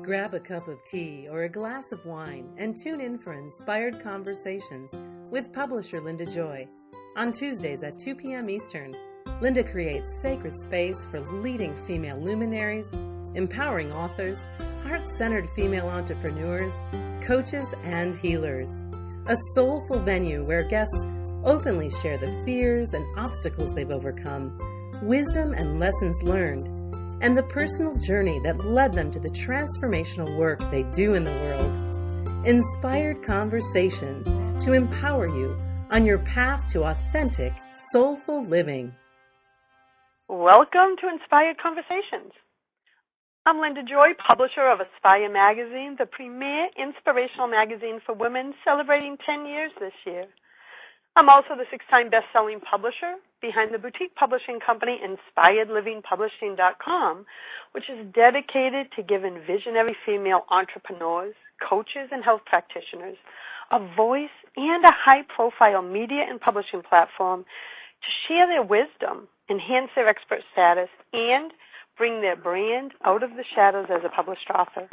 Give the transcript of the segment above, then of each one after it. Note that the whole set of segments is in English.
Grab a cup of tea or a glass of wine and tune in for Inspired Conversations with publisher Linda Joy. On Tuesdays at 2 p.m. Eastern, Linda creates sacred space for leading female luminaries, empowering authors, heart-centered female entrepreneurs, coaches, and healers. A soulful venue where guests openly share the fears and obstacles they've overcome, wisdom and lessons learned, and the personal journey that led them to the transformational work they do in the world. Inspired Conversations to empower you on your path to authentic, soulful living. Welcome to Inspired Conversations. I'm Linda Joy, publisher of Aspire Magazine, the premier inspirational magazine for women, celebrating 10 years this year. I'm also the 6-time best-selling publisher behind the boutique publishing company InspiredLivingPublishing.com, which is dedicated to giving visionary female entrepreneurs, coaches, and health practitioners a voice and a high-profile media and publishing platform to share their wisdom, enhance their expert status, and bring their brand out of the shadows as a published author.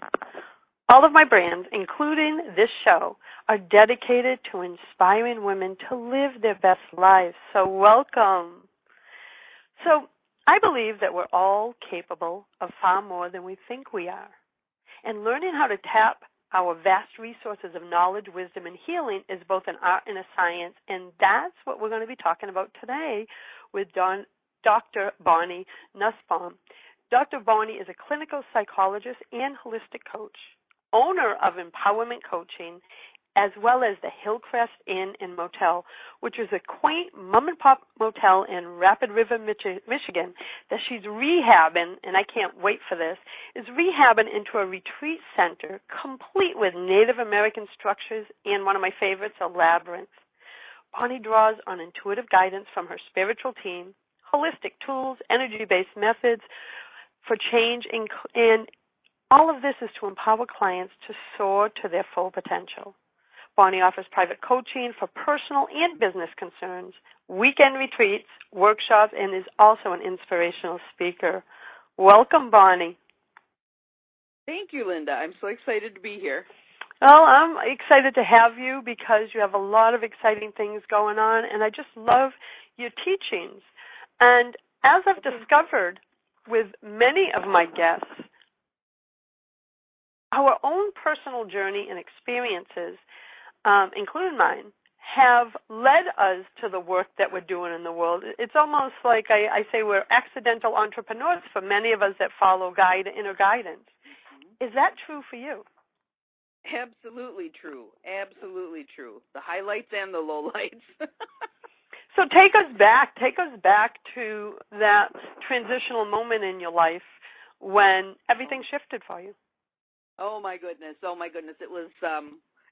All of my brands, including this show, are dedicated to inspiring women to live their best lives. So welcome. So I believe that we're all capable of far more than we think we are. And learning how to tap our vast resources of knowledge, wisdom, and healing is both an art and a science. And that's what we're going to be talking about today with Dr. Bonnie Nussbaum. Dr. Bonnie is a clinical psychologist and holistic coach, owner of Empowerment Coaching, as well as the Hillcrest Inn and Motel, which is a quaint mom-and-pop motel in Rapid River, Michigan, that she's rehabbing, and I can't wait for this, is rehabbing into a retreat center complete with Native American structures and one of my favorites, a labyrinth. Bonnie draws on intuitive guidance from her spiritual team, holistic tools, energy-based methods for change, and all of this is to empower clients to soar to their full potential. Bonnie offers private coaching for personal and business concerns, weekend retreats, workshops, and is also an inspirational speaker. Welcome, Bonnie. Thank you, Linda. I'm so excited to be here. Well, I'm excited to have you because you have a lot of exciting things going on, and I just love your teachings. And as I've discovered with many of my guests, our own personal journey and experiences, including mine, have led us to the work that we're doing in the world. It's almost like I say we're accidental entrepreneurs for many of us that follow inner guidance. Mm-hmm. Is that true for you? Absolutely true. Absolutely true. The highlights and the lowlights. So take us back to that transitional moment in your life when everything shifted for you. Oh my goodness. It was,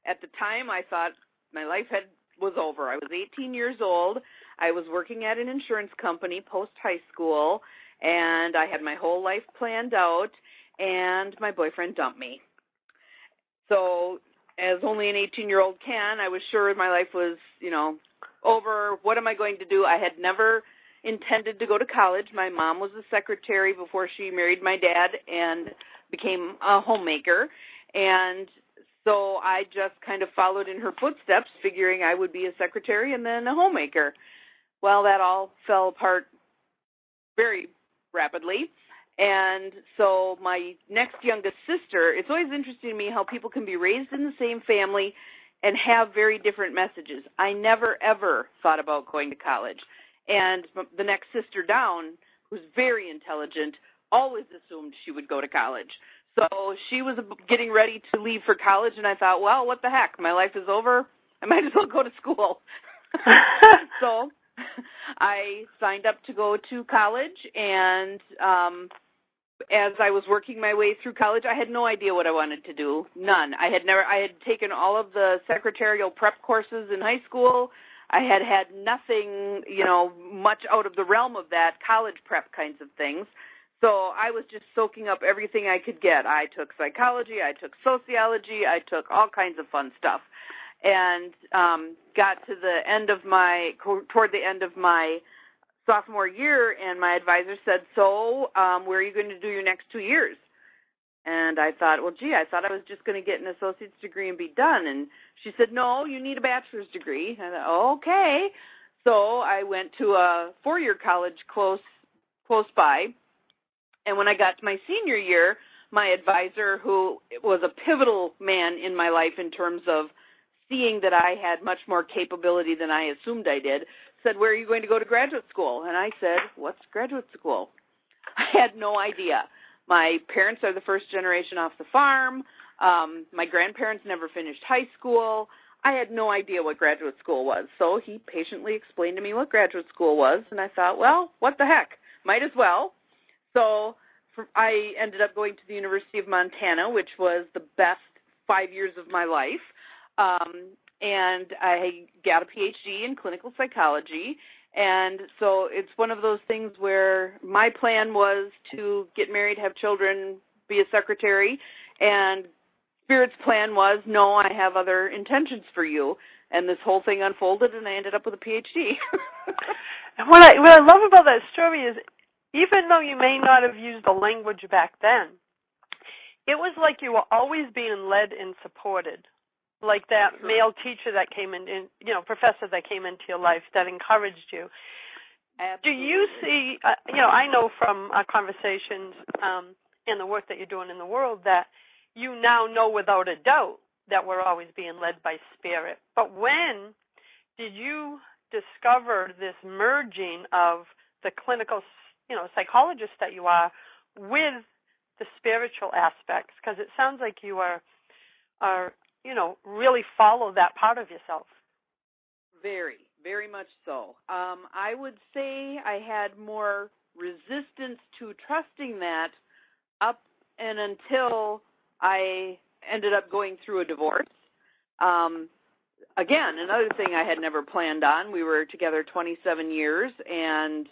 at the time I thought my life was over. I was 18 years old. I was working at an insurance company post-high school, and I had my whole life planned out, and my boyfriend dumped me. So as only an 18-year-old can, I was sure my life was, over. What am I going to do? I had never intended to go to college. My mom was a secretary before she married my dad and became a homemaker. And so I just kind of followed in her footsteps, figuring I would be a secretary and then a homemaker. Well, that all fell apart very rapidly. And so my next youngest sister, it's always interesting to me how people can be raised in the same family and have very different messages. I never, ever thought about going to college. And the next sister down, who's very intelligent, always assumed she would go to college. So she was getting ready to leave for college, and I thought, well, what the heck? My life is over. I might as well go to school. So I signed up to go to college, and as I was working my way through college, I had no idea what I wanted to do. None. I had taken all of the secretarial prep courses in high school. I had nothing, much out of the realm of that, college prep kinds of things. So I was just soaking up everything I could get. I took psychology, I took sociology, I took all kinds of fun stuff. And got to toward the end of my sophomore year, and my advisor said, so where are you going to do your next 2 years? And I thought, well, gee, I thought I was just going to get an associate's degree and be done. And she said, no, you need a bachelor's degree. And I thought, okay. So I went to a 4-year college close by. And when I got to my senior year, my advisor, who was a pivotal man in my life in terms of seeing that I had much more capability than I assumed I did, said, where are you going to go to graduate school? And I said, what's graduate school? I had no idea. My parents are the first generation off the farm. My grandparents never finished high school. I had no idea what graduate school was. So he patiently explained to me what graduate school was, and I thought, well, what the heck? Might as well. So I ended up going to the University of Montana, which was the best 5 years of my life, and I got a PhD in clinical psychology. And so it's one of those things where my plan was to get married, have children, be a secretary, and Spirit's plan was, no, I have other intentions for you. And this whole thing unfolded, and I ended up with a PhD. What I love about that story is, even though you may not have used the language back then, it was like you were always being led and supported, like that male teacher that came in, professor that came into your life that encouraged you. Absolutely. Do you see, I know from our conversations and the work that you're doing in the world that you now know without a doubt that we're always being led by Spirit. But when did you discover this merging of the clinical, psychologist that you are with the spiritual aspects? Because it sounds like you are really follow that part of yourself. Very, very much so. I would say I had more resistance to trusting that up and until I ended up going through a divorce. Again, another thing I had never planned on. We were together 27 years, and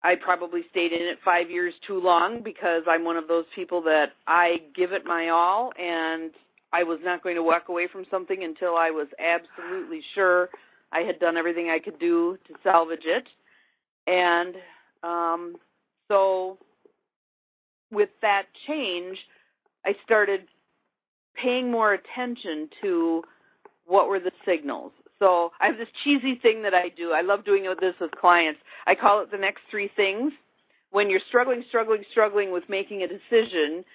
I probably stayed in it 5 years too long because I'm one of those people that I give it my all, and I was not going to walk away from something until I was absolutely sure I had done everything I could do to salvage it. And so with that change, I started paying more attention to what were the signals. So I have this cheesy thing that I do. I love doing this with clients. I call it the next 3 things. When you're struggling with making a decision,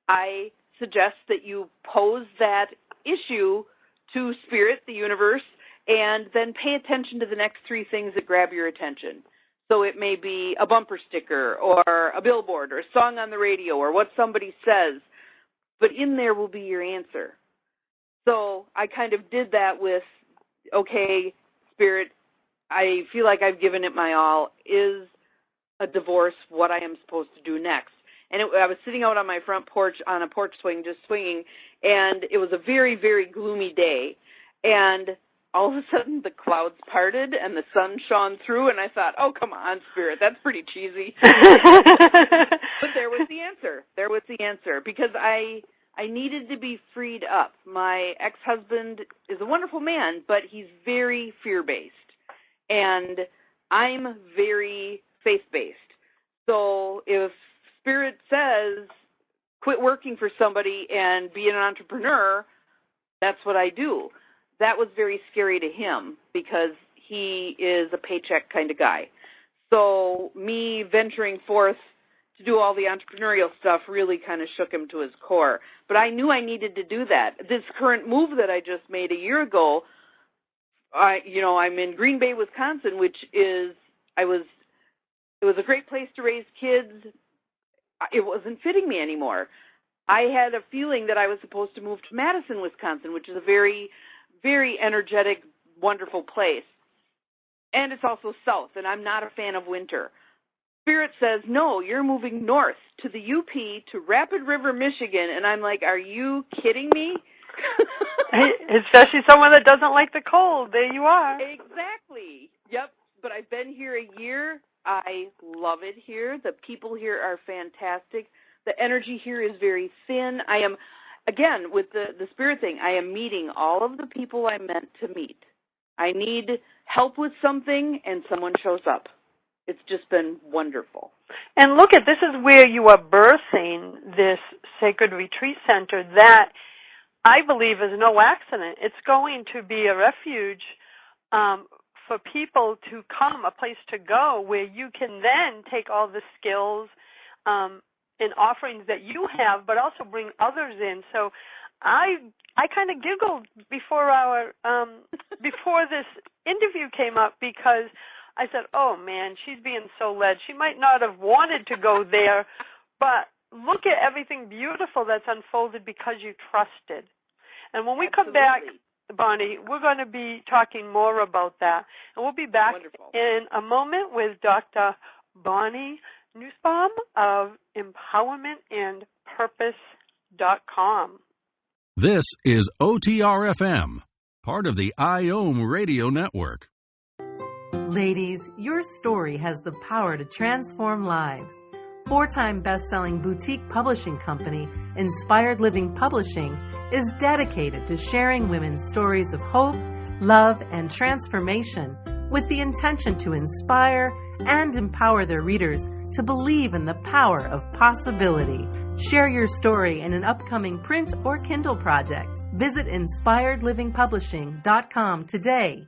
I suggest that you pose that issue to Spirit, the universe, and then pay attention to the next 3 things that grab your attention. So it may be a bumper sticker or a billboard or a song on the radio or what somebody says, but in there will be your answer. So I kind of did that with, okay, Spirit, I feel like I've given it my all. Is a divorce what I am supposed to do next? And I was sitting out on my front porch on a porch swing, just swinging, and it was a very, very gloomy day. And all of a sudden the clouds parted and the sun shone through, and I thought, oh, come on, Spirit, that's pretty cheesy. But there was the answer. There was the answer, because I needed to be freed up. My ex-husband is a wonderful man, but he's very fear-based, and I'm very faith-based. So if Spirit says, quit working for somebody and be an entrepreneur, that's what I do. That was very scary to him because he is a paycheck kind of guy. So me venturing forth to do all the entrepreneurial stuff really kind of shook him to his core. But I knew I needed to do that. This current move that I just made a year ago, I'm in Green Bay, Wisconsin, which is, it was a great place to raise kids. It wasn't fitting me anymore. I had a feeling that I was supposed to move to Madison, Wisconsin, which is a very, very energetic, wonderful place. And it's also south, and I'm not a fan of winter. Spirit says, no, you're moving north to the UP, to Rapid River, Michigan. And I'm like, are you kidding me? Especially someone that doesn't like the cold. There you are. Exactly. Yep. But I've been here a year. I love it here. The people here are fantastic. The energy here is very thin. I am, again, with the Spirit thing, I am meeting all of the people I meant to meet. I need help with something, and someone shows up. it's just been wonderful. And look at, this is where you are birthing this sacred retreat center that I believe is no accident. It's going to be a refuge for people to come, a place to go where you can then take all the skills and offerings that you have, but also bring others in. So I kind of giggled before before this interview came up, because I said, oh man, she's being so led. She might not have wanted to go there, but look at everything beautiful that's unfolded because you trusted. And when we come back, Bonnie, we're going to be talking more about that. And we'll be back in a moment with Dr. Bonnie Nussbaum of empowermentandpurpose.com. This is OTR-FM, part of the IOM radio network. Ladies, your story has the power to transform lives. 4-time best-selling boutique publishing company, Inspired Living Publishing, is dedicated to sharing women's stories of hope, love, and transformation with the intention to inspire and empower their readers to believe in the power of possibility. Share your story in an upcoming print or Kindle project. Visit inspiredlivingpublishing.com today.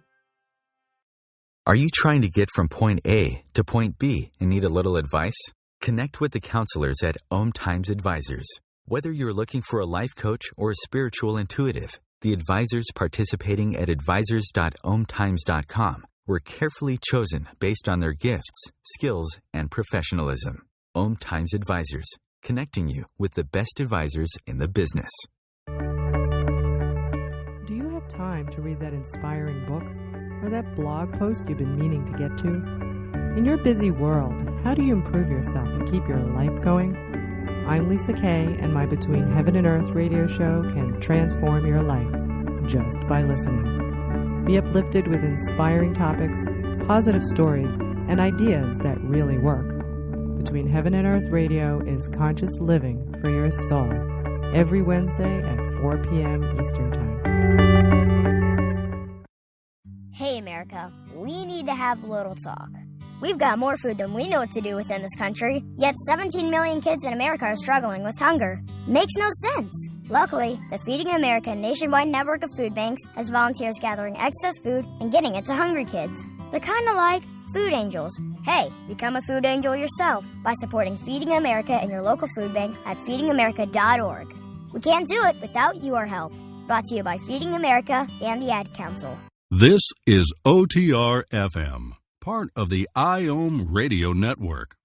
Are you trying to get from point A to point B and need a little advice? Connect with the counselors at OMTimes Advisors. Whether you're looking for a life coach or a spiritual intuitive, the advisors participating at advisors.omtimes.com were carefully chosen based on their gifts, skills, and professionalism. OMTimes Advisors, connecting you with the best advisors in the business. Do you have time to read that inspiring book or that blog post you've been meaning to get to? In your busy world, how do you improve yourself and keep your life going? I'm Lisa Kay, and my Between Heaven and Earth radio show can transform your life just by listening. Be uplifted with inspiring topics, positive stories, and ideas that really work. Between Heaven and Earth radio is conscious living for your soul, every Wednesday at 4 p.m. Eastern Time. Hey, America, we need to have a little talk. We've got more food than we know what to do with in this country, yet 17 million kids in America are struggling with hunger. Makes no sense. Luckily, the Feeding America nationwide network of food banks has volunteers gathering excess food and getting it to hungry kids. They're kind of like food angels. Hey, become a food angel yourself by supporting Feeding America in your local food bank at feedingamerica.org. We can't do it without your help. Brought to you by Feeding America and the Ad Council. This is OTR-FM, part of the IOM radio network.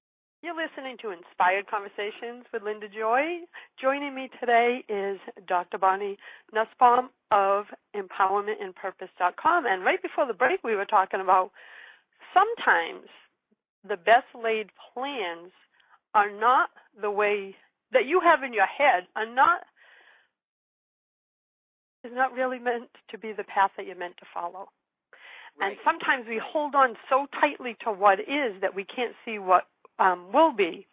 You're listening to Inspired Conversations with Linda Joy. Joining me today is Dr. Bonnie Nussbaum of empowermentandpurpose.com. And right before the break, we were talking about sometimes the best laid plans are not the way that you have in your head, is not really meant to be the path that you're meant to follow. Right. And sometimes we hold on so tightly to what is that we can't see what will be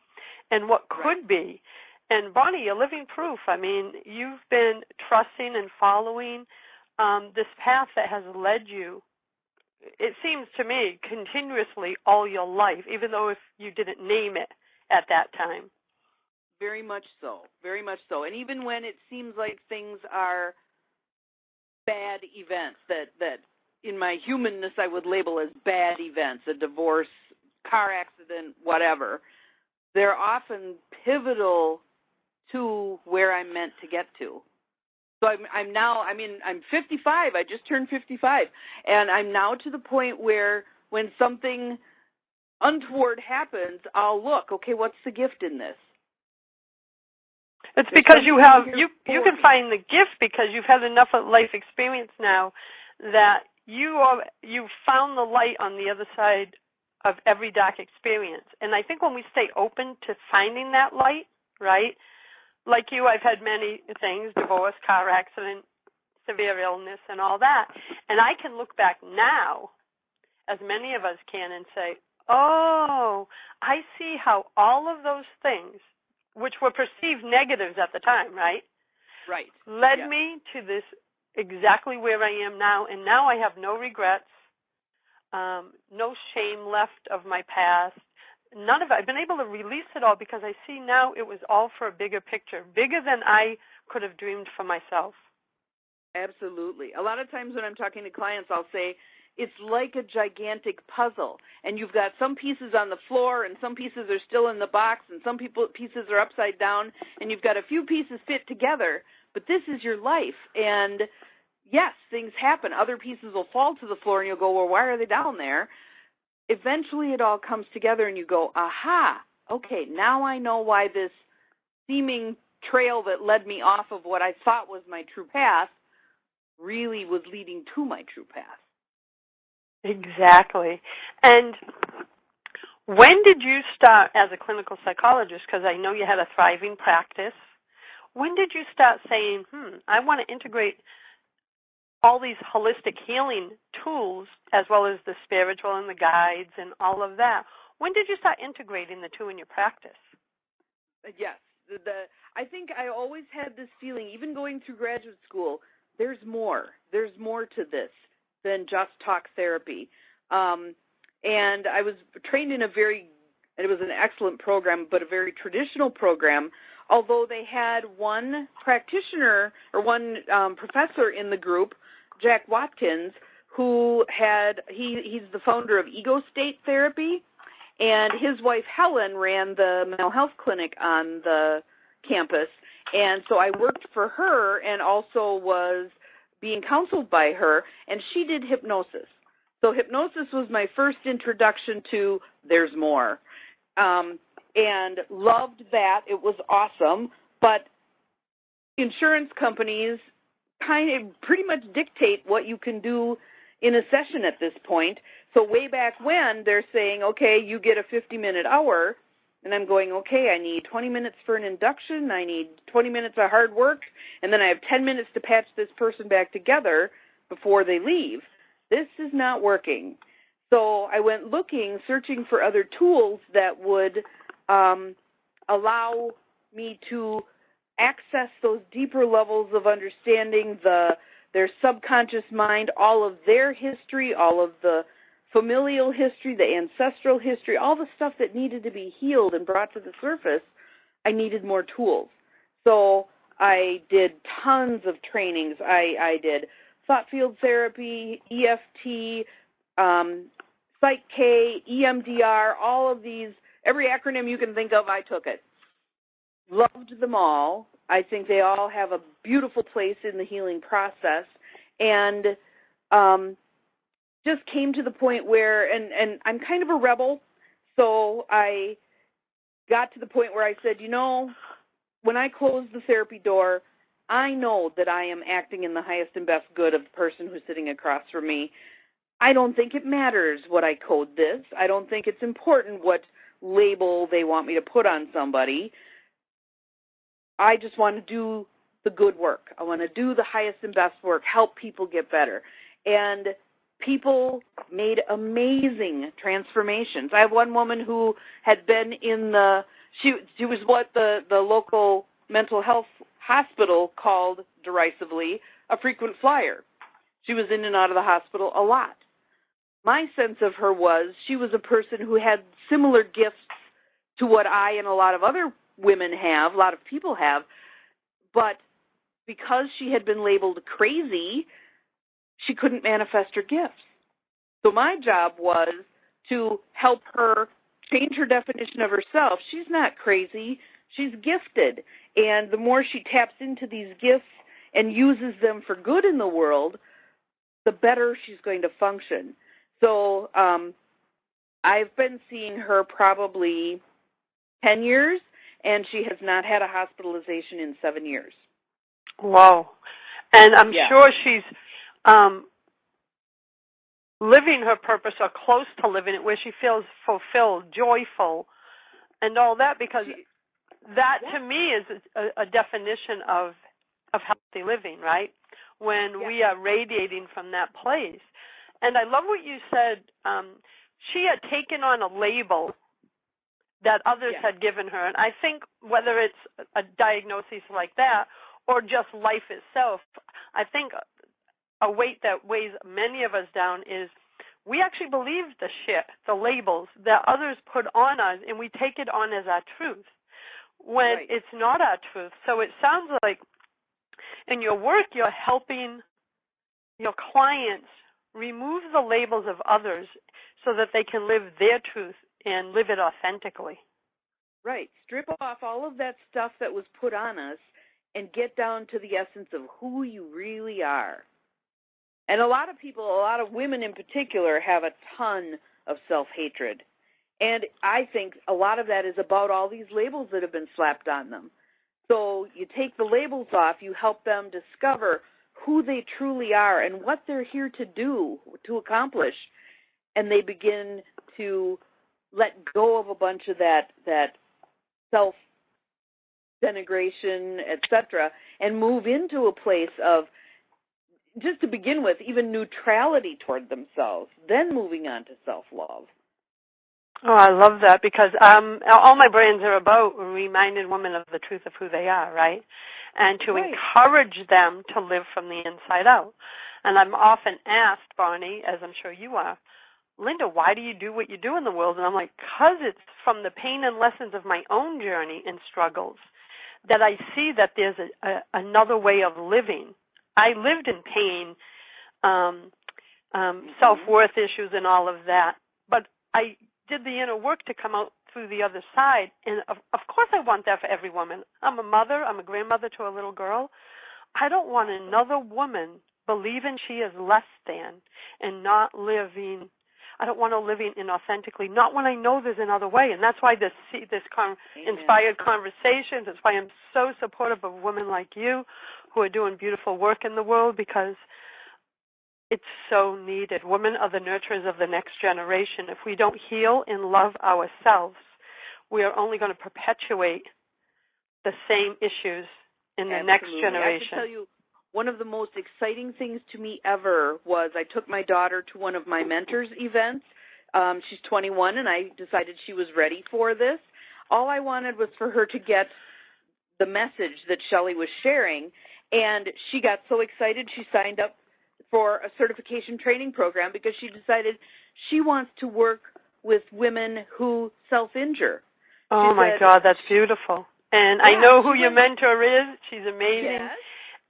and what could be. And Bonnie, you're living proof. I mean, you've been trusting and following this path that has led you, it seems to me, continuously all your life, even though if you didn't name it at that time. Very much so. Very much so. And even when it seems like things are bad events that in my humanness I would label as bad events, a divorce, car accident, whatever, they're often pivotal to where I'm meant to get to. So I'm now, I'm 55. I just turned 55. And I'm now to the point where when something untoward happens, I'll look, okay, what's the gift in this? It's because you can find the gift because you've had enough of life experience now that you've found the light on the other side of every dark experience. And I think when we stay open to finding that light, right, like you, I've had many things, divorce, car accident, severe illness, and all that. And I can look back now, as many of us can, and say, oh, I see how all of those things, which were perceived negatives at the time, right? Right. Led me to this exactly where I am now, and now I have no regrets. no shame left of my past. None of it. I've been able to release it all because I see now it was all for a bigger picture, bigger than I could have dreamed for myself. Absolutely. A lot of times when I'm talking to clients, I'll say, it's like a gigantic puzzle, and you've got some pieces on the floor, and some pieces are still in the box, and some pieces are upside down, and you've got a few pieces fit together, but this is your life. And yes, things happen. Other pieces will fall to the floor, and you'll go, well, why are they down there? Eventually it all comes together, and you go, aha, okay, now I know why this seeming trail that led me off of what I thought was my true path really was leading to my true path. Exactly. And when did you start as a clinical psychologist? Because I know you had a thriving practice. When did you start saying, I want to integrate all these holistic healing tools as well as the spiritual and the guides and all of that? When did you start integrating the two in your practice? Yes. I think I always had this feeling, even going through graduate school, there's more. There's more to this than just talk therapy. And I was trained in it was an excellent program, but a very traditional program, although they had one practitioner or one professor in the group, Jack Watkins, who he's the founder of Ego State Therapy, and his wife Helen ran the mental health clinic on the campus. And so I worked for her and also was being counseled by her, and she did hypnosis. So hypnosis was my first introduction to there's more, and loved that. It was awesome, but insurance companies kind of pretty much dictate what you can do in a session at this point. So way back when, they're saying, okay, you get a 50-minute hour, and I'm going, okay, I need 20 minutes for an induction, I need 20 minutes of hard work, and then I have 10 minutes to patch this person back together before they leave. This is not working. So I went searching for other tools that would allow me to access those deeper levels of understanding their subconscious mind, all of their history, all of the familial history, the ancestral history, all the stuff that needed to be healed and brought to the surface. I needed more tools. So I did tons of trainings. I did thought field therapy, EFT, PSYCH-K, EMDR, all of these, every acronym you can think of, I took it. Loved them all. I think they all have a beautiful place in the healing process. And just came to the point where, and I'm kind of a rebel, so I got to the point where I said, when I close the therapy door, I know that I am acting in the highest and best good of the person who's sitting across from me. I don't think it matters what I code this. I don't think it's important what label they want me to put on somebody. I just want to do the good work. I want to do the highest and best work, help people get better. And people made amazing transformations. I have one woman who had been in she was what the local mental health hospital called derisively a frequent flyer. She was in and out of the hospital a lot. My sense of her was she was a person who had similar gifts to what I and a lot of other women have, a lot of people have, but because she had been labeled crazy, she couldn't manifest her gifts. So my job was to help her change her definition of herself. She's not crazy. She's gifted. And the more she taps into these gifts and uses them for good in the world, the better she's going to function. So I've been seeing her probably 10 years, and she has not had a hospitalization in 7 years. Whoa. And I'm sure she's living her purpose or close to living it, where she feels fulfilled, joyful, and all that, because that to me is a definition of healthy living, right? When we are radiating from that place. And I love what you said. She had taken on a label that others had given her. And I think whether it's a diagnosis like that or just life itself, I think a weight that weighs many of us down is we actually believe the shit, the labels that others put on us, and we take it on as our truth when it's not our truth. So it sounds like in your work you're helping your clients remove the labels of others so that they can live their truth and live it authentically. Right. Strip off all of that stuff that was put on us and get down to the essence of who you really are. And a lot of people, a lot of women in particular, have a ton of self-hatred. And I think a lot of that is about all these labels that have been slapped on them. So you take the labels off, you help them discover who they truly are and what they're here to do, to accomplish, and they begin to let go of a bunch of that self-denigration, etc., and move into a place of, just to begin with, even neutrality toward themselves, then moving on to self-love. Oh, I love that, because all my brands are about reminding women of the truth of who they are, right? And to encourage them to live from the inside out. And I'm often asked, Bonnie, as I'm sure you are, Linda, why do you do what you do in the world? And I'm like, because it's from the pain and lessons of my own journey and struggles that I see that there's another way of living. I lived in pain, self-worth issues and all of that, but I did the inner work to come out through the other side. And of course I want that for every woman. I'm a mother. I'm a grandmother to a little girl. I don't want another woman believing she is less than and not living. I don't want her living inauthentically, not when I know there's another way. And that's why this inspired conversations, that's why I'm so supportive of women like you who are doing beautiful work in the world, because it's so needed. Women are the nurturers of the next generation. If we don't heal and love ourselves, we are only going to perpetuate the same issues in the next generation. I have to tell you, one of the most exciting things to me ever was I took my daughter to one of my mentors' events. She's 21, and I decided she was ready for this. All I wanted was for her to get the message that Shelley was sharing, and she got so excited she signed up for a certification training program because she decided she wants to work with women who self-injure. Oh, my God, that's beautiful. And I know who your mentor is. She's amazing. Yes.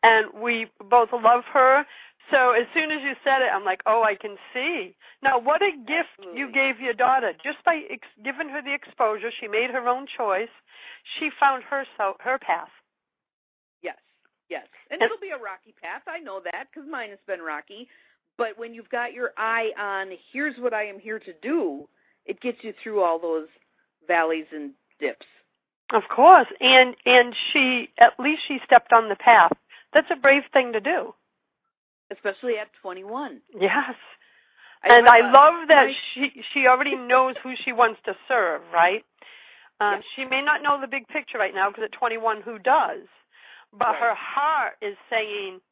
And we both love her. So as soon as you said it, I'm like, oh, I can see. Now, what a gift you gave your daughter. Just by giving her the exposure, she made her own choice. She found her path. Yes. And it'll be a rocky path. I know that because mine has been rocky. But when you've got your eye on, here's what I am here to do, it gets you through all those valleys and dips. Of course. And at least she stepped on the path. That's a brave thing to do. Especially at 21. Yes. And I love that she already knows who she wants to serve, right? Yes. She may not know the big picture right now because at 21, who does? But her heart is saying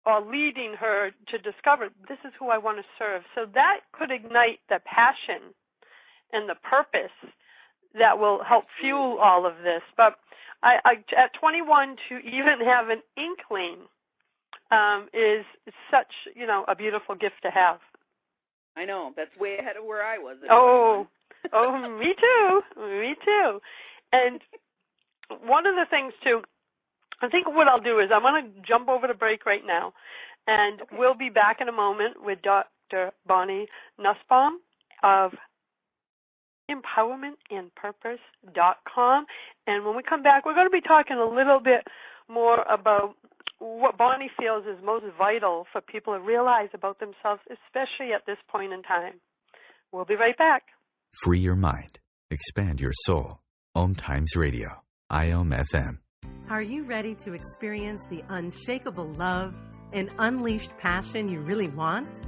or leading her to discover, this is who I want to serve. So that could ignite the passion and the purpose that will help fuel all of this. But at 21, to even have an inkling is such, a beautiful gift to have. I know. That's way ahead of where I was. Oh, me too. And one of the things, too, I think what I'll do is I'm going to jump over to break right now, and we'll be back in a moment with Dr. Bonnie Nussbaum of empowermentandpurpose.com. And when we come back, we're going to be talking a little bit more about what Bonnie feels is most vital for people to realize about themselves, especially at this point in time. We'll be right back. Free your mind. Expand your soul. OMTimes Radio. IOM FM. Are you ready to experience the unshakable love and unleashed passion you really want?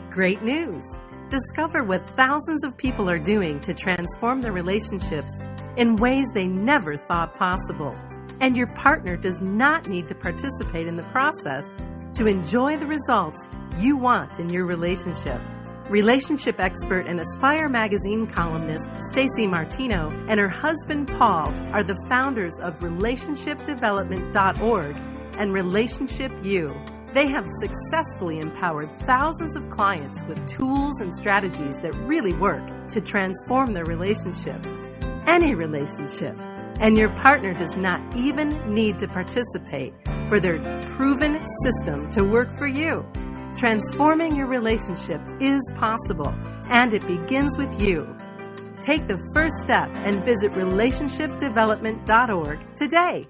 Great news! Discover what thousands of people are doing to transform their relationships in ways they never thought possible. And your partner does not need to participate in the process to enjoy the results you want in your relationship. Relationship expert and Aspire magazine columnist Stacey Martino and her husband Paul are the founders of relationshipdevelopment.org and Relationship U, They have successfully empowered thousands of clients with tools and strategies that really work to transform their relationship. Any relationship. And your partner does not even need to participate for their proven system to work for you. Transforming your relationship is possible, and it begins with you. Take the first step and visit relationshipdevelopment.org today.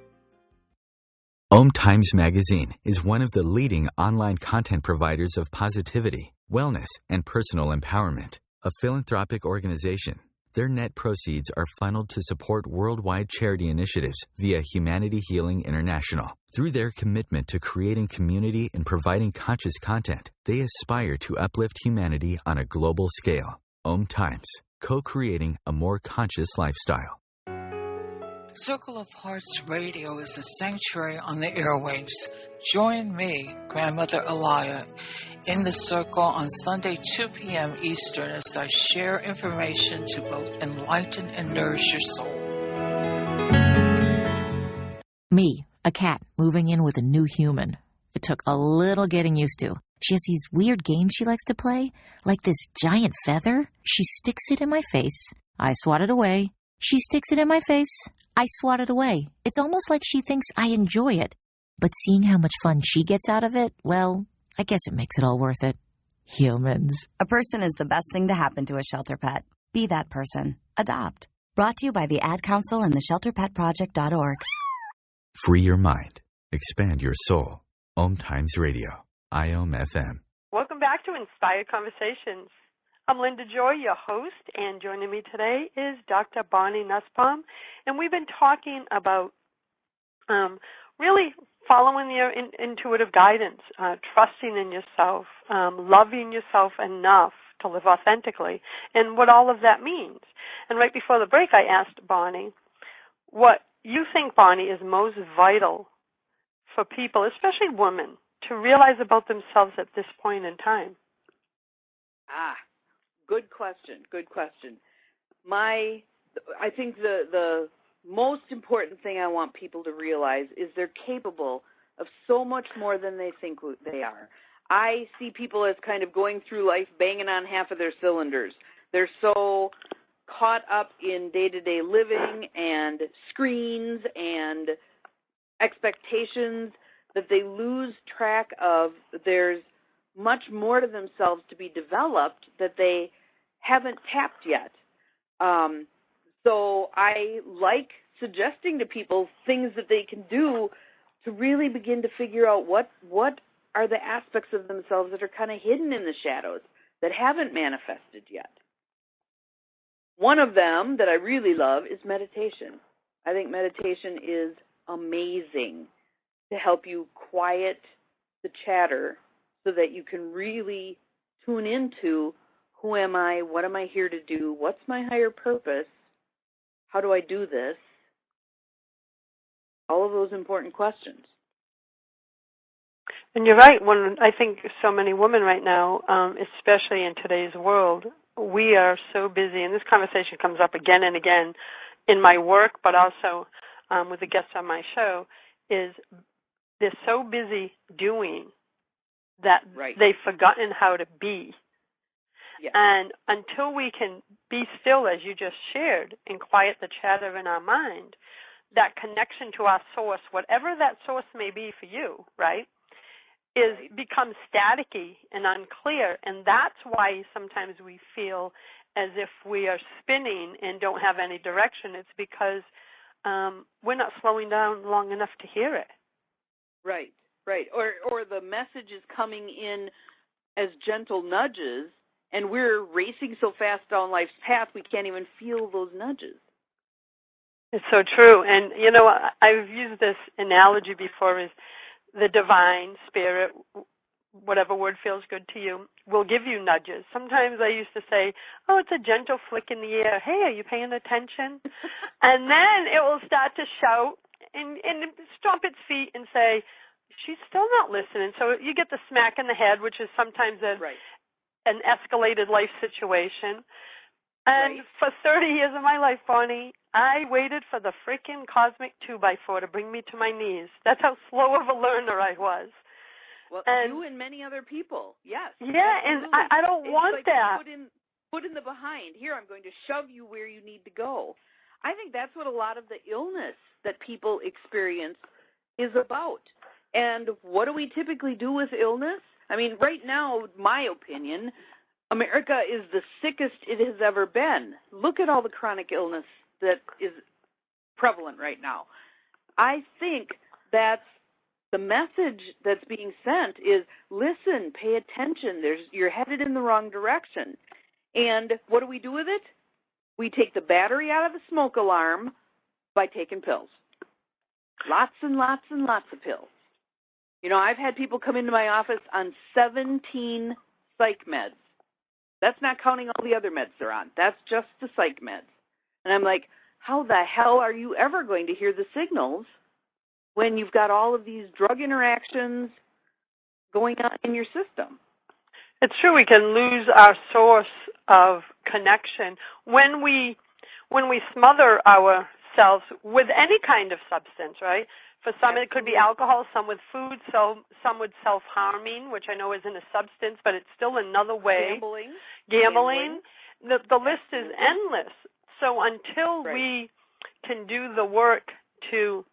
OMTimes Magazine is one of the leading online content providers of positivity, wellness, and personal empowerment. A philanthropic organization, their net proceeds are funneled to support worldwide charity initiatives via Humanity Healing International. Through their commitment to creating community and providing conscious content, they aspire to uplift humanity on a global scale. OMTimes, co-creating a more conscious lifestyle. Circle of Hearts Radio is a sanctuary on the airwaves. Join me, Grandmother Elia, in the circle on Sunday, 2 p.m. Eastern as I share information to both enlighten and nourish your soul. Me, a cat, moving in with a new human. It took a little getting used to. She has these weird games she likes to play, like this giant feather. She sticks it in my face. I swat it away. She sticks it in my face. I swat it away. It's almost like she thinks I enjoy it. But seeing how much fun she gets out of it, well, I guess it makes it all worth it. Humans. A person is the best thing to happen to a shelter pet. Be that person. Adopt. Brought to you by the Ad Council and the ShelterPetProject.org. Free your mind. Expand your soul. OMTimes Radio. IOM FM. Welcome back to Inspired Conversations. I'm Linda Joy, your host, and joining me today is Dr. Bonnie Nussbaum, and we've been talking about really following your intuitive guidance, trusting in yourself, loving yourself enough to live authentically, and what all of that means. And right before the break, I asked Bonnie what you think, Bonnie, is most vital for people, especially women, to realize about themselves at this point in time. Good question. Good question. I think the most important thing I want people to realize is they're capable of so much more than they think they are. I see people as kind of going through life banging on half of their cylinders. They're so caught up in day-to-day living and screens and expectations that they lose track of there's much more to themselves to be developed that they haven't tapped yet. So I like suggesting to people things that they can do to really begin to figure out what are the aspects of themselves that are kind of hidden in the shadows that haven't manifested yet. One of them that I really love is meditation. I think meditation is amazing to help you quiet the chatter so that you can really tune into who am I, what am I here to do, what's my higher purpose, how do I do this, all of those important questions. And you're right. When I think so many women right now, especially in today's world, we are so busy, and this conversation comes up again and again in my work, but also with the guests on my show, is they're so busy doing that they've forgotten how to be. Yes. And until we can be still, as you just shared, and quiet the chatter in our mind, that connection to our source, whatever that source may be for you, right, becomes staticky and unclear. And that's why sometimes we feel as if we are spinning and don't have any direction. It's because we're not slowing down long enough to hear it. Right. Or the message is coming in as gentle nudges, and we're racing so fast down life's path we can't even feel those nudges. It's so true. And, you know, I've used this analogy before, is the divine spirit, whatever word feels good to you, will give you nudges. Sometimes I used to say, oh, it's a gentle flick in the air. Hey, are you paying attention? And then it will start to shout and stomp its feet and say, she's still not listening. So you get the smack in the head, which is sometimes an escalated life situation. And for 30 years of my life, Bonnie, I waited for the freaking cosmic 2x4 to bring me to my knees. That's how slow of a learner I was. Well, and you and many other people, yes. Yeah, absolutely. and I don't want like that. Put in the behind. Here, I'm going to shove you where you need to go. I think that's what a lot of the illness that people experience is about. And what do we typically do with illness? I mean, right now, my opinion, America is the sickest it has ever been. Look at all the chronic illness that is prevalent right now. I think that's the message that's being sent is, listen, pay attention. You're headed in the wrong direction. And what do we do with it? We take the battery out of the smoke alarm by taking pills. Lots and lots and lots of pills. You know, I've had people come into my office on 17 psych meds. That's not counting all the other meds they're on. That's just the psych meds. And I'm like, how the hell are you ever going to hear the signals when you've got all of these drug interactions going on in your system? It's true, we can lose our source of connection when we smother ourselves with any kind of substance, right? For some, it could be alcohol, some with food, so some with self-harming, which I know isn't a substance, but it's still another way. Gambling. The list is endless. So until we can do the work to,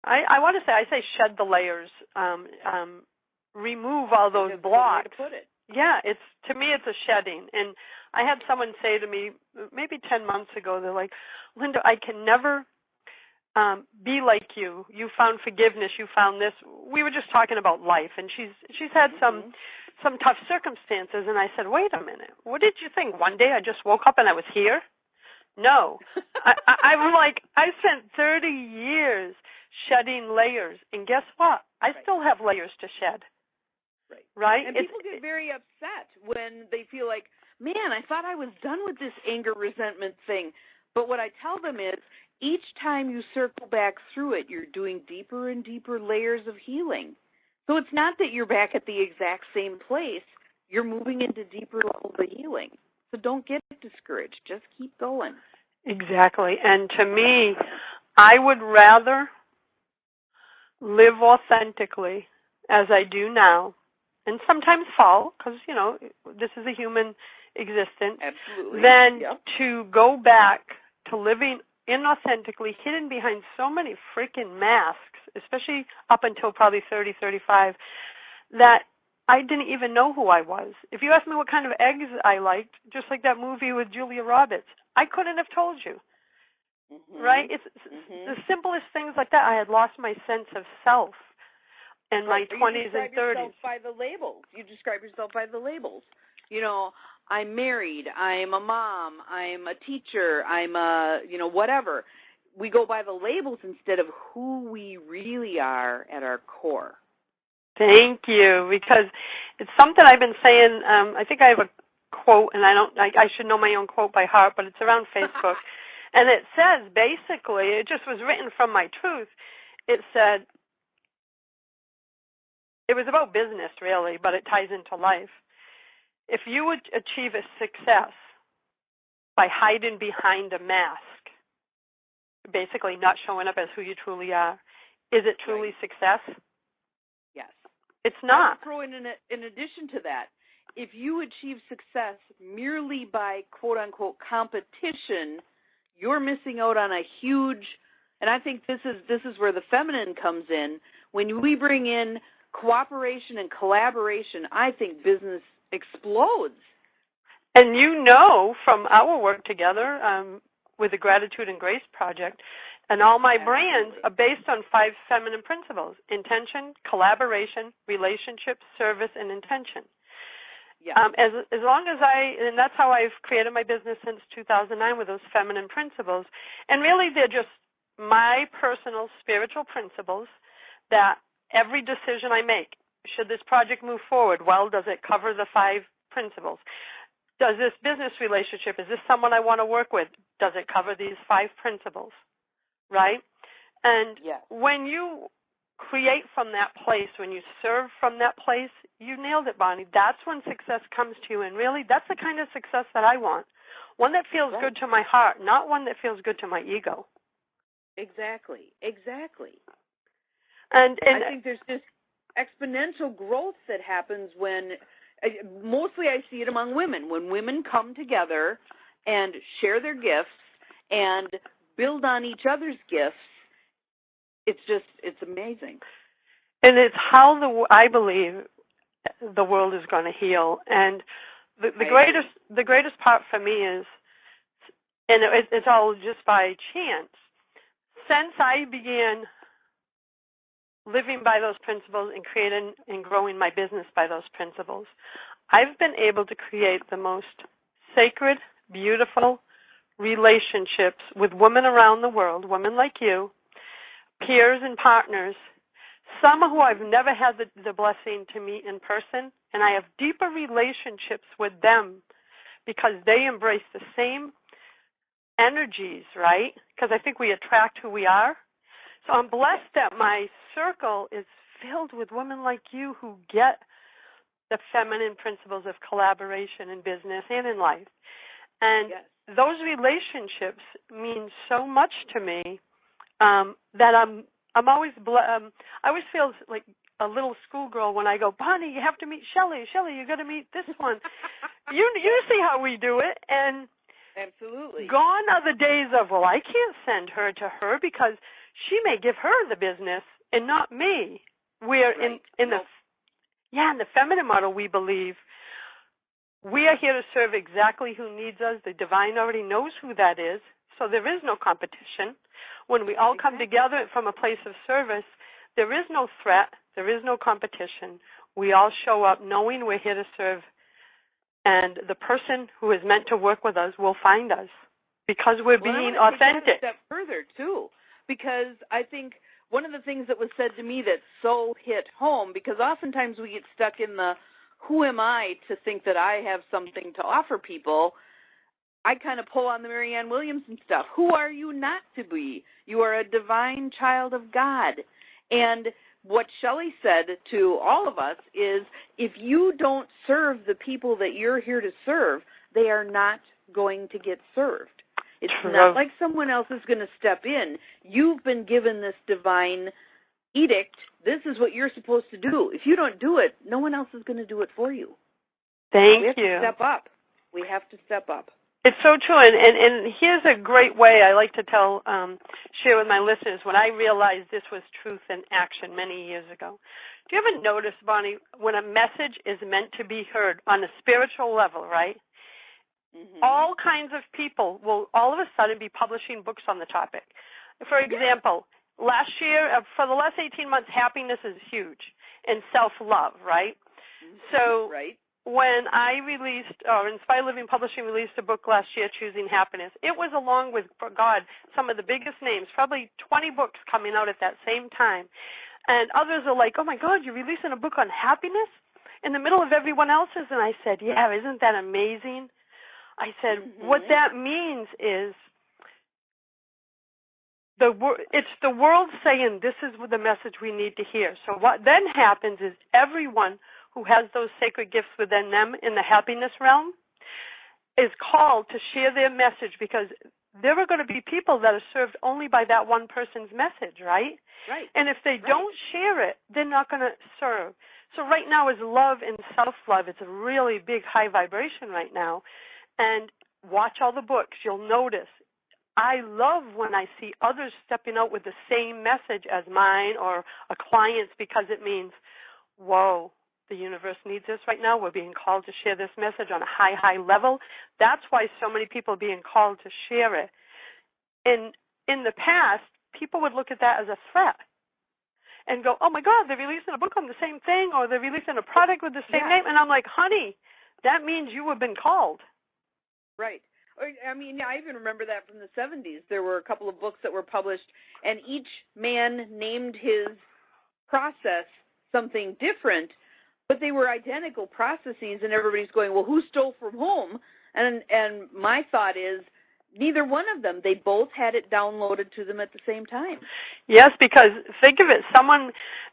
I want to say, I say shed the layers, remove all those blocks. Way to put it. Yeah, to me it's a shedding. And I had someone say to me maybe 10 months ago, they're like, Linda, I can never be like you. You found forgiveness. You found this. We were just talking about life, and she's had some tough circumstances. And I said, wait a minute. What did you think? One day I just woke up and I was here? No. I'm like, I spent 30 years shedding layers, and guess what? I still have layers to shed. Right? And people get very upset when they feel like, man, I thought I was done with this anger, resentment thing. But what I tell them is, each time you circle back through it, you're doing deeper and deeper layers of healing. So it's not that you're back at the exact same place. You're moving into deeper levels of healing. So don't get discouraged. Just keep going. Exactly. And to me, I would rather live authentically as I do now, and sometimes fall, because, you know, this is a human existence, than to go back to living inauthentically, hidden behind so many freaking masks, especially up until probably 30, 35, that I didn't even know who I was. If you asked me what kind of eggs I liked, just like that movie with Julia Roberts, I couldn't have told you. Right? It's the simplest things like that. I had lost my sense of self in my 20s and 30s. You describe yourself by the labels. You describe yourself by the labels. You know, I'm married, I'm a mom, I'm a teacher, I'm a, you know, whatever. We go by the labels instead of who we really are at our core. Thank you, because it's something I've been saying. I think I have a quote, and I should know my own quote by heart, but it's around Facebook. And it says, basically, it just was written from my truth. It said, it was about business, really, but it ties into life. If you would achieve a success by hiding behind a mask, basically not showing up as who you truly are, is it truly success? Yes. It's not. Throw in addition to that, if you achieve success merely by quote-unquote competition, you're missing out on a huge, and I think this is where the feminine comes in. When we bring in cooperation and collaboration, I think business explodes. And you know from our work together with the Gratitude and Grace Project, and all my brands are based on 5 feminine principles: intention, collaboration, relationship, service, and intention. Yeah. As long as and that's how I've created my business since 2009 with those feminine principles. And really they're just my personal spiritual principles that every decision I make, should this project move forward? Well, does it cover the 5 principles? Does this business relationship, is this someone I want to work with? Does it cover these 5 principles? Right? And when you create from that place, when you serve from that place, you nailed it, Bonnie. That's when success comes to you. And really, that's the kind of success that I want. One that feels good to my heart, not one that feels good to my ego. Exactly. And I think there's just exponential growth that happens when, mostly I see it among women, when women come together and share their gifts and build on each other's gifts. It's amazing. And it's how I believe the world is going to heal. And the greatest part for me is, and it's all just by chance, since I began living by those principles and creating and growing my business by those principles, I've been able to create the most sacred, beautiful relationships with women around the world, women like you, peers and partners, some who I've never had the blessing to meet in person, and I have deeper relationships with them because they embrace the same energies, right? Because I think we attract who we are. So I'm blessed that my circle is filled with women like you who get the feminine principles of collaboration in business and in life. And those relationships mean so much to me that I'm always I always feel like a little schoolgirl when I go, Bonnie, you have to meet Shelley. Shelley, you got to meet this one. you see how we do it, and absolutely. Gone are the days of, well, I can't send her to her because she may give her the business and not me. We're in the feminine model, we believe we are here to serve exactly who needs us. The divine already knows who that is, so there is no competition. When we all come together from a place of service, there is no threat, there is no competition. We all show up knowing we're here to serve, and the person who is meant to work with us will find us because we're being authentic. Take that a step further, too, because I think one of the things that was said to me that so hit home, because oftentimes we get stuck in the who am I to think that I have something to offer people. I kind of pull on the Marianne Williamson stuff. Who are you not to be? You are a divine child of God. And what Shelley said to all of us is, if you don't serve the people that you're here to serve, they are not going to get served. It's not like someone else is going to step in. You've been given this divine edict. This is what you're supposed to do. If you don't do it, no one else is going to do it for you. Thank you. We have to step up. We have to step up. It's so true, and here's a great way I like to share with my listeners when I realized this was truth in action many years ago. Do you ever notice, Bonnie, when a message is meant to be heard on a spiritual level, right? Mm-hmm. All kinds of people will all of a sudden be publishing books on the topic. For example, last year, for the last 18 months, happiness is huge, and self-love, right? Mm-hmm. So when I Inspire Living Publishing released a book last year, Choosing Happiness, it was along with, for God, some of the biggest names, probably 20 books coming out at that same time. And others are like, oh, my God, you're releasing a book on happiness in the middle of everyone else's? And I said, yeah, isn't that amazing? I said, what that means is it's the world saying this is the message we need to hear. So what then happens is everyone who has those sacred gifts within them in the happiness realm is called to share their message, because there are going to be people that are served only by that one person's message, right? Right. And if they don't share it, they're not going to serve. So right now is love and self-love. It's a really big high vibration right now. And watch all the books. You'll notice. I love when I see others stepping out with the same message as mine or a client's, because it means, whoa, the universe needs this right now. We're being called to share this message on a high, high level. That's why so many people are being called to share it. In the past, people would look at that as a threat and go, oh, my God, they're releasing a book on the same thing, or they're releasing a product with the same name. And I'm like, honey, that means you have been called. Right. I mean, I even remember that from the 70s. There were a couple of books that were published, and each man named his process something different, but they were identical processes, and everybody's going, well, who stole from whom? And my thought is, neither one of them. They both had it downloaded to them at the same time. Yes, because think of it. Someone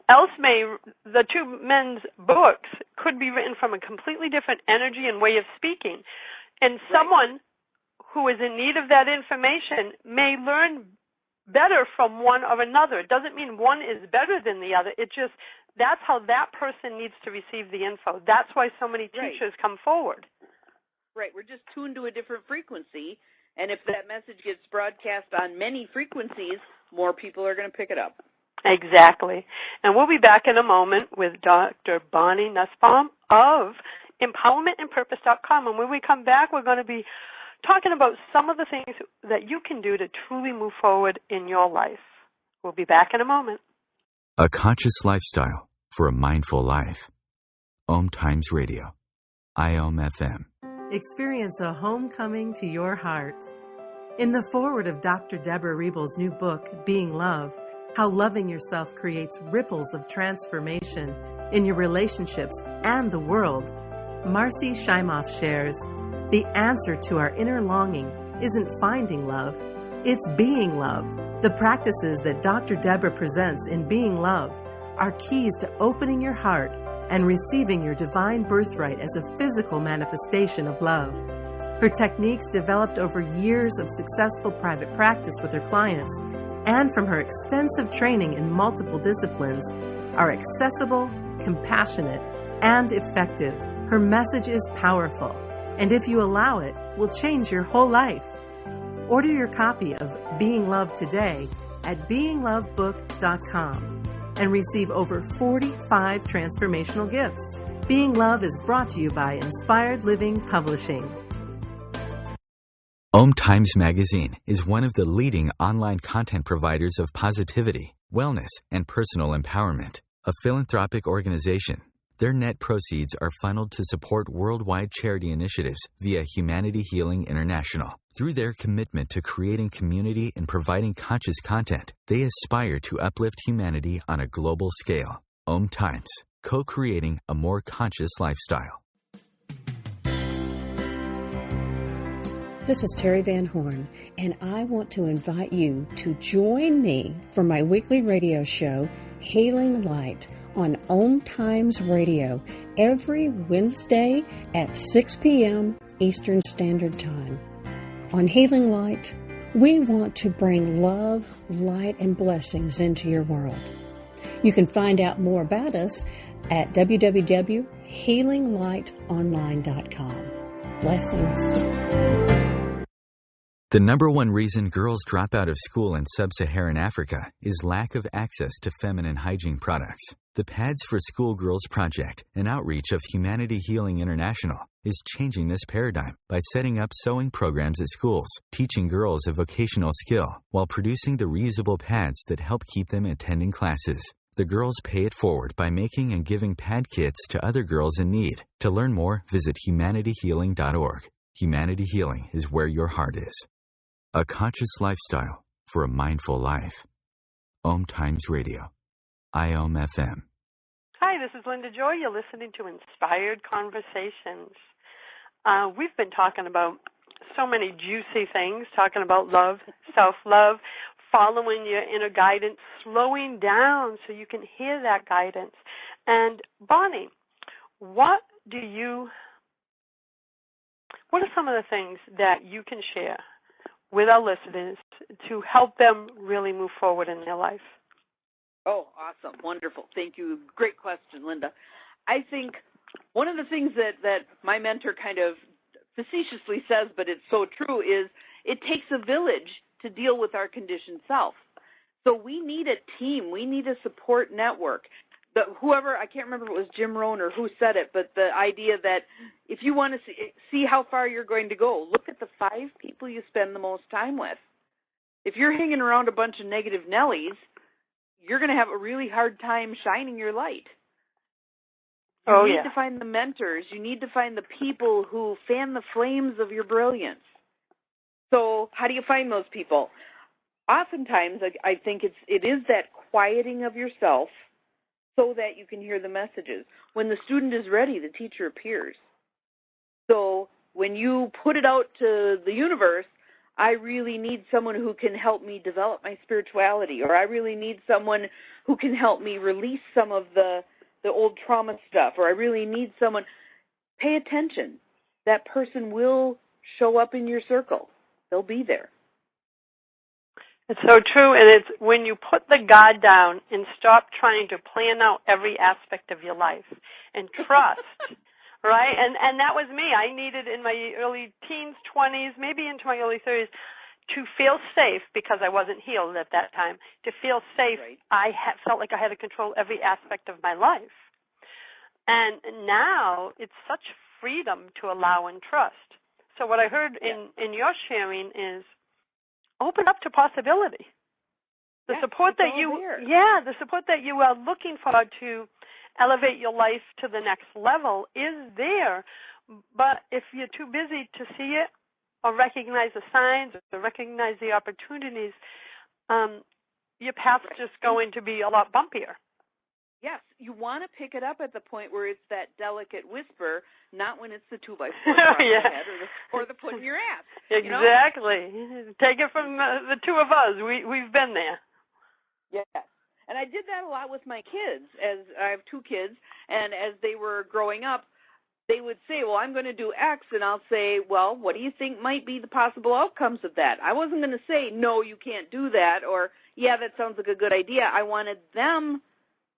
else the two men's books could be written from a completely different energy and way of speaking. And someone who is in need of that information may learn better from one or another. It doesn't mean one is better than the other. It just, That's how that person needs to receive the info. That's why so many teachers come forward. Right. We're just tuned to a different frequency, and if that message gets broadcast on many frequencies, more people are going to pick it up. Exactly. And we'll be back in a moment with Dr. Bonnie Nussbaum of empowermentandpurpose.com. And when we come back, we're going to be talking about some of the things that you can do to truly move forward in your life. We'll be back in a moment. A conscious lifestyle for a mindful life. OMTimes Radio. IOM FM. Experience a homecoming to your heart. In the foreword of Dr. Deborah Riebel's new book, Being Love, How Loving Yourself Creates Ripples of Transformation in Your Relationships and the World, Marcy Shimoff shares, the answer to our inner longing isn't finding love, it's being love. The practices that Dr. Deborah presents in Being Love are keys to opening your heart and receiving your divine birthright as a physical manifestation of love. Her techniques, developed over years of successful private practice with her clients and from her extensive training in multiple disciplines, are accessible, compassionate, and effective. Her message is powerful, and if you allow it, will change your whole life. Order your copy of Being Love today at beinglovebook.com and receive over 45 transformational gifts. Being Love is brought to you by Inspired Living Publishing. OMTimes Magazine is one of the leading online content providers of positivity, wellness, and personal empowerment. A philanthropic organization, their net proceeds are funneled to support worldwide charity initiatives via Humanity Healing International. Through their commitment to creating community and providing conscious content, they aspire to uplift humanity on a global scale. OMTimes, co-creating a more conscious lifestyle. This is Terry Van Horn, and I want to invite you to join me for my weekly radio show, Healing Light, on OMTimes Radio, every Wednesday at 6 p.m. Eastern Standard Time. On Healing Light, we want to bring love, light, and blessings into your world. You can find out more about us at www.healinglightonline.com. Blessings. The number one reason girls drop out of school in sub-Saharan Africa is lack of access to feminine hygiene products. The Pads for Schoolgirls Project, an outreach of Humanity Healing International, is changing this paradigm by setting up sewing programs at schools, teaching girls a vocational skill, while producing the reusable pads that help keep them attending classes. The girls pay it forward by making and giving pad kits to other girls in need. To learn more, visit humanityhealing.org. Humanity Healing is where your heart is. A conscious lifestyle for a mindful life. OMTimes Radio. IOM FM. Hi, this is Linda Joy. You're listening to Inspired Conversations. We've been talking about so many juicy things, talking about love, self-love, following your inner guidance, slowing down so you can hear that guidance. And Bonnie, what are some of the things that you can share with our listeners to help them really move forward in their life? Oh, awesome. Wonderful. Thank you. Great question, Linda. I think one of the things that my mentor kind of facetiously says, but it's so true, is it takes a village to deal with our conditioned self. So we need a team. We need a support network. Whoever, I can't remember if it was Jim Rohn or who said it, but the idea that if you want to see how far you're going to go, look at the 5 people you spend the most time with. If you're hanging around a bunch of negative Nellies, you're going to have a really hard time shining your light. You need to find the mentors. You need to find the people who fan the flames of your brilliance. So how do you find those people? Oftentimes, I think it is that quieting of yourself so that you can hear the messages. When the student is ready, the teacher appears. So when you put it out to the universe, I really need someone who can help me develop my spirituality, or I really need someone who can help me release some of the old trauma stuff, or I really need someone. Pay attention. That person will show up in your circle. They'll be there. It's so true, and it's when you put the guard down and stop trying to plan out every aspect of your life and trust, right? And that was me. I needed in my early teens, 20s, maybe into my early 30s, to feel safe, because I wasn't healed at that time, to feel safe, right. I felt like I had to control every aspect of my life. And now it's such freedom to allow and trust. So what I heard in your sharing is open up to possibility. The support that the support that you are looking for to elevate your life to the next level is there. But if you're too busy to see it, or recognize the signs, or recognize the opportunities, your path's just going to be a lot bumpier. Yes, you want to pick it up at the point where it's that delicate whisper, not when it's the 2x4 across your head or the foot in your ass. Exactly. Take it from the two of us. We've been there. Yes. And I did that a lot with my kids, as I have 2 kids, and as they were growing up, they would say, well, I'm going to do X, and I'll say, well, what do you think might be the possible outcomes of that? I wasn't going to say, no, you can't do that, or, yeah, that sounds like a good idea. I wanted them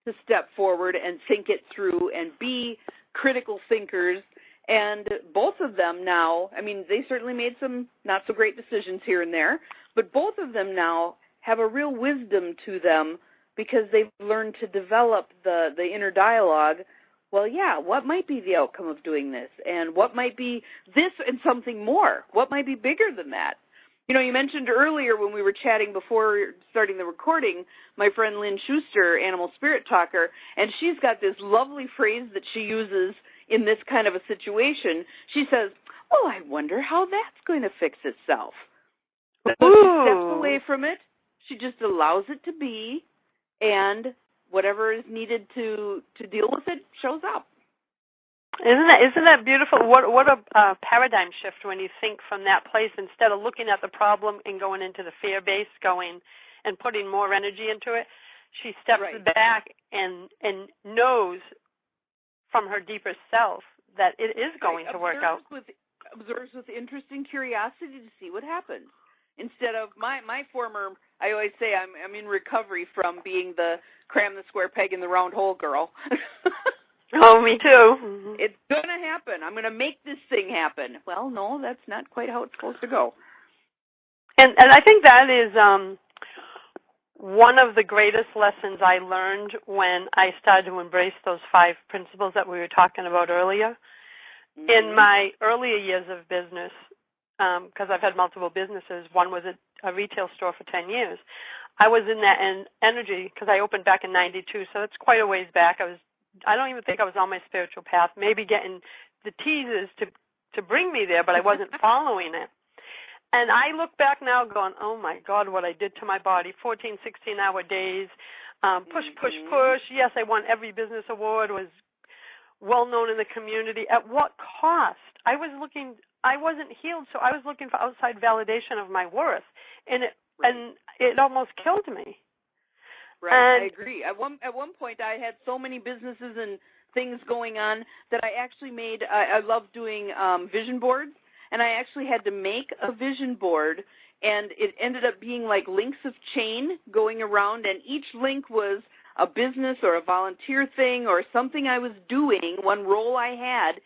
to step forward and think it through and be critical thinkers, and both of them now, I mean, they certainly made some not-so-great decisions here and there, but both of them now have a real wisdom to them because they've learned to develop the inner dialogue. Well, yeah, what might be the outcome of doing this? And what might be this and something more? What might be bigger than that? You mentioned earlier when we were chatting before starting the recording, my friend Lynn Schuster, Animal Spirit Talker, and she's got this lovely phrase that she uses in this kind of a situation. She says, well, I wonder how that's going to fix itself. So she steps away from it. She just allows it to be, and whatever is needed to deal with it shows up. Isn't that beautiful? What a paradigm shift when you think from that place, instead of looking at the problem and going into the fear base, and putting more energy into it. She steps back and knows from her deeper self that it is going to work out. Observes with interest and curiosity to see what happens. Instead of my former, I always say I'm in recovery from being the cram the square peg in the round hole girl. Oh, me too. It's going to happen. I'm going to make this thing happen. Well, no, that's not quite how it's supposed to go. And I think that is one of the greatest lessons I learned when I started to embrace those 5 principles that we were talking about earlier. Mm-hmm. In my earlier years of business, because I've had multiple businesses, one was a retail store for 10 years. I was in that energy because I opened back in 92, so that's quite a ways back. I don't even think I was on my spiritual path, maybe getting the teasers to bring me there, but I wasn't following it. And I look back now going, oh, my God, what I did to my body, 14, 16-hour days, push. Yes, I won every business award, was well-known in the community. At what cost? I wasn't healed, so I was looking for outside validation of my worth, and it almost killed me. Right, I agree. At one point, I had so many businesses and things going on that I actually made. I love doing vision boards, and I actually had to make a vision board, and it ended up being like links of chain going around, and each link was a business or a volunteer thing or something I was doing, one role I had,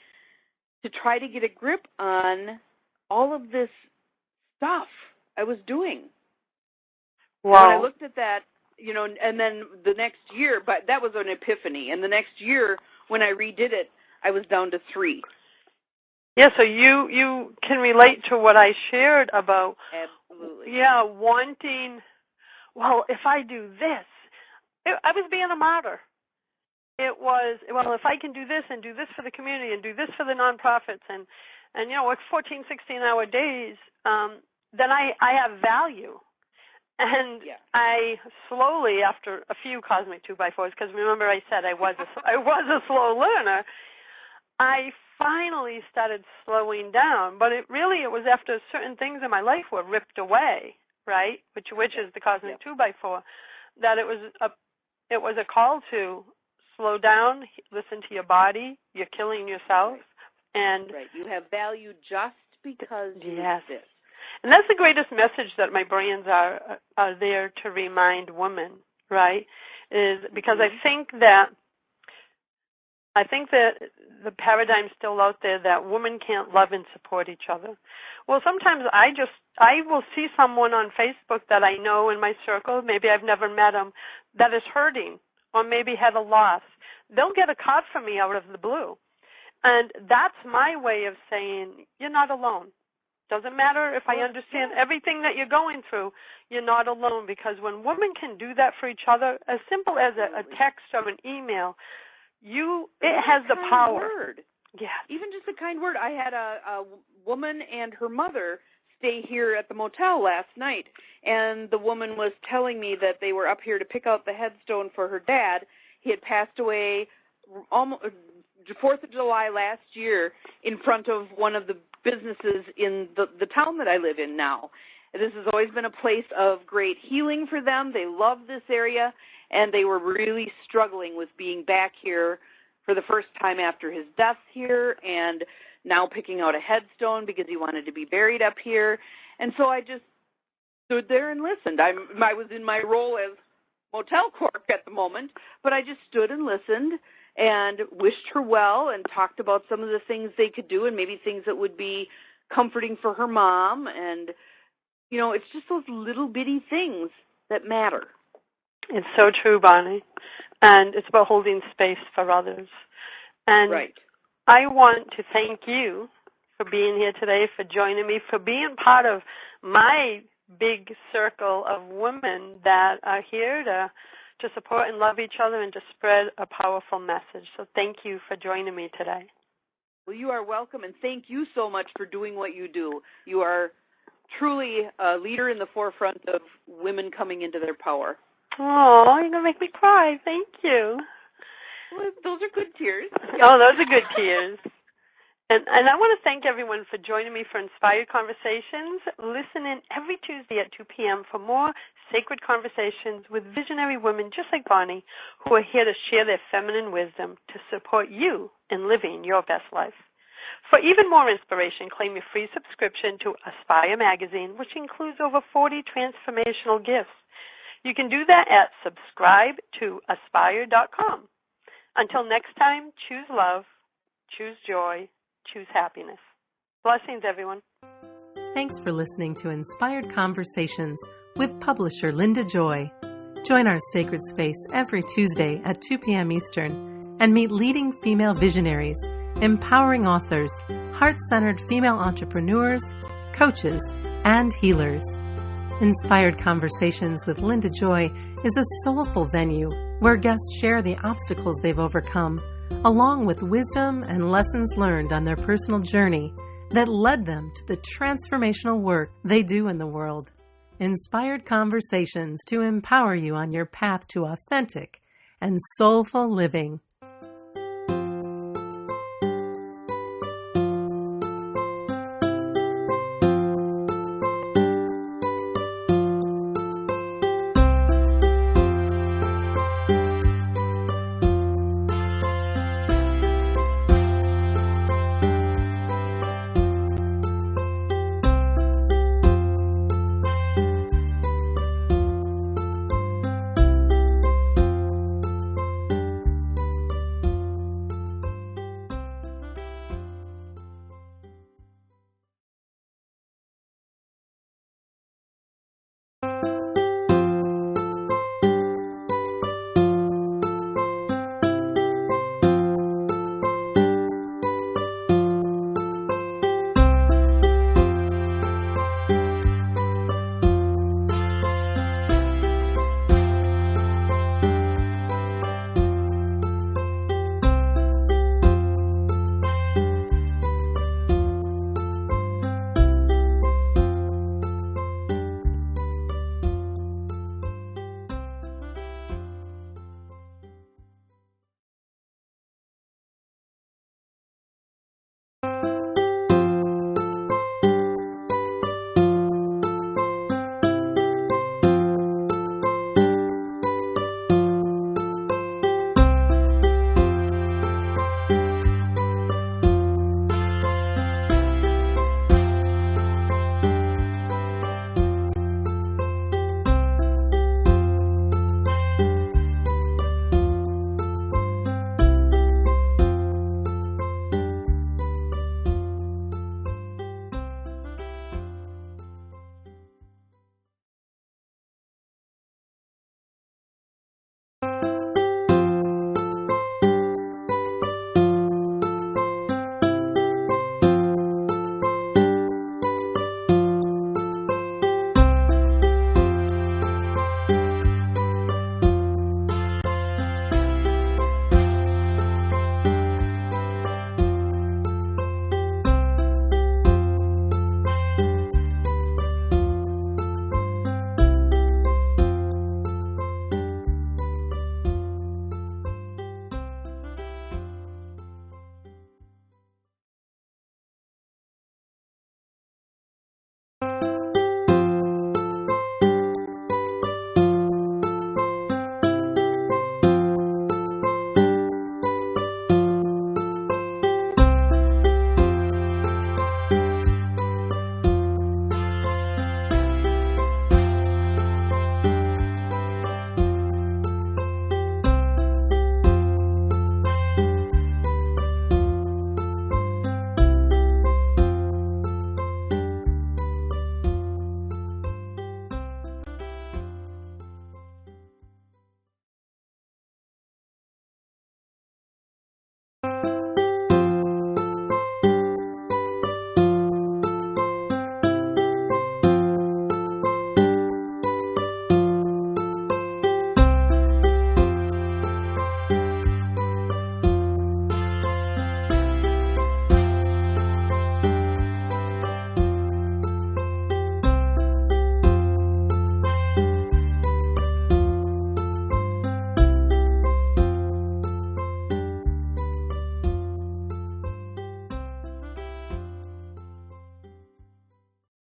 to try to get a grip on all of this stuff I was doing. Wow. When I looked at that, and then the next year, but that was an epiphany, and the next year when I redid it, I was down to 3. Yeah, so you can relate to what I shared about, absolutely. Yeah, wanting, well, if I do this, I was being a martyr. It was, well, if I can do this and do this for the community and do this for the nonprofits and work 14, 16-hour days, then I have value. And I slowly, after a few cosmic 2x4s, because remember I said I was a slow learner, I finally started slowing down. But it was after certain things in my life were ripped away, right? Which is the cosmic 2x4, that it was a call to slow down, listen to your body. You're killing yourself, and you have value just because you exist. And that's the greatest message that my brands are there to remind women, right? Is because I think that the paradigm's still out there that women can't love and support each other. Well, sometimes I will see someone on Facebook that I know in my circle, maybe I've never met them, that is hurting or maybe had a loss. They'll get a card from me out of the blue. And that's my way of saying, you're not alone. Doesn't matter if I understand everything that you're going through, you're not alone. Because when women can do that for each other, as simple as a text or an email, it has the power. Word. Yeah. Even just a kind word. I had a woman and her mother stay here at the motel last night, and the woman was telling me that they were up here to pick out the headstone for her dad. He had passed away almost 4th of July last year in front of one of the businesses in the town that I live in now. This has always been a place of great healing for them. They love this area, and they were really struggling with being back here for the first time after his death here, and now picking out a headstone because he wanted to be buried up here. And so I just stood there and listened. I was in my role as motel clerk at the moment, but I just stood and listened and wished her well and talked about some of the things they could do and maybe things that would be comforting for her mom. And, it's just those little bitty things that matter. It's so true, Bonnie. And it's about holding space for others. And right. I want to thank you for being here today, for joining me, for being part of my big circle of women that are here to support and love each other and to spread a powerful message. So thank you for joining me today. Well, you are welcome, and thank you so much for doing what you do. You are truly a leader in the forefront of women coming into their power. Oh, you're going to make me cry. Thank you. Well, those are good tears. Oh, those are good tears. And I want to thank everyone for joining me for Inspired Conversations. Listen in every Tuesday at 2 p.m. for more sacred conversations with visionary women just like Bonnie who are here to share their feminine wisdom to support you in living your best life. For even more inspiration, claim your free subscription to Aspire magazine, which includes over 40 transformational gifts. You can do that at subscribe-to-aspire.com. Until next time, choose love, choose joy, choose happiness. Blessings, everyone. Thanks for listening to Inspired Conversations with publisher Linda Joy. Join our sacred space every Tuesday at 2 p.m. Eastern and meet leading female visionaries, empowering authors, heart-centered female entrepreneurs, coaches, and healers. Inspired Conversations with Linda Joy is a soulful venue where guests share the obstacles they've overcome, along with wisdom and lessons learned on their personal journey that led them to the transformational work they do in the world. Inspired Conversations to empower you on your path to authentic and soulful living.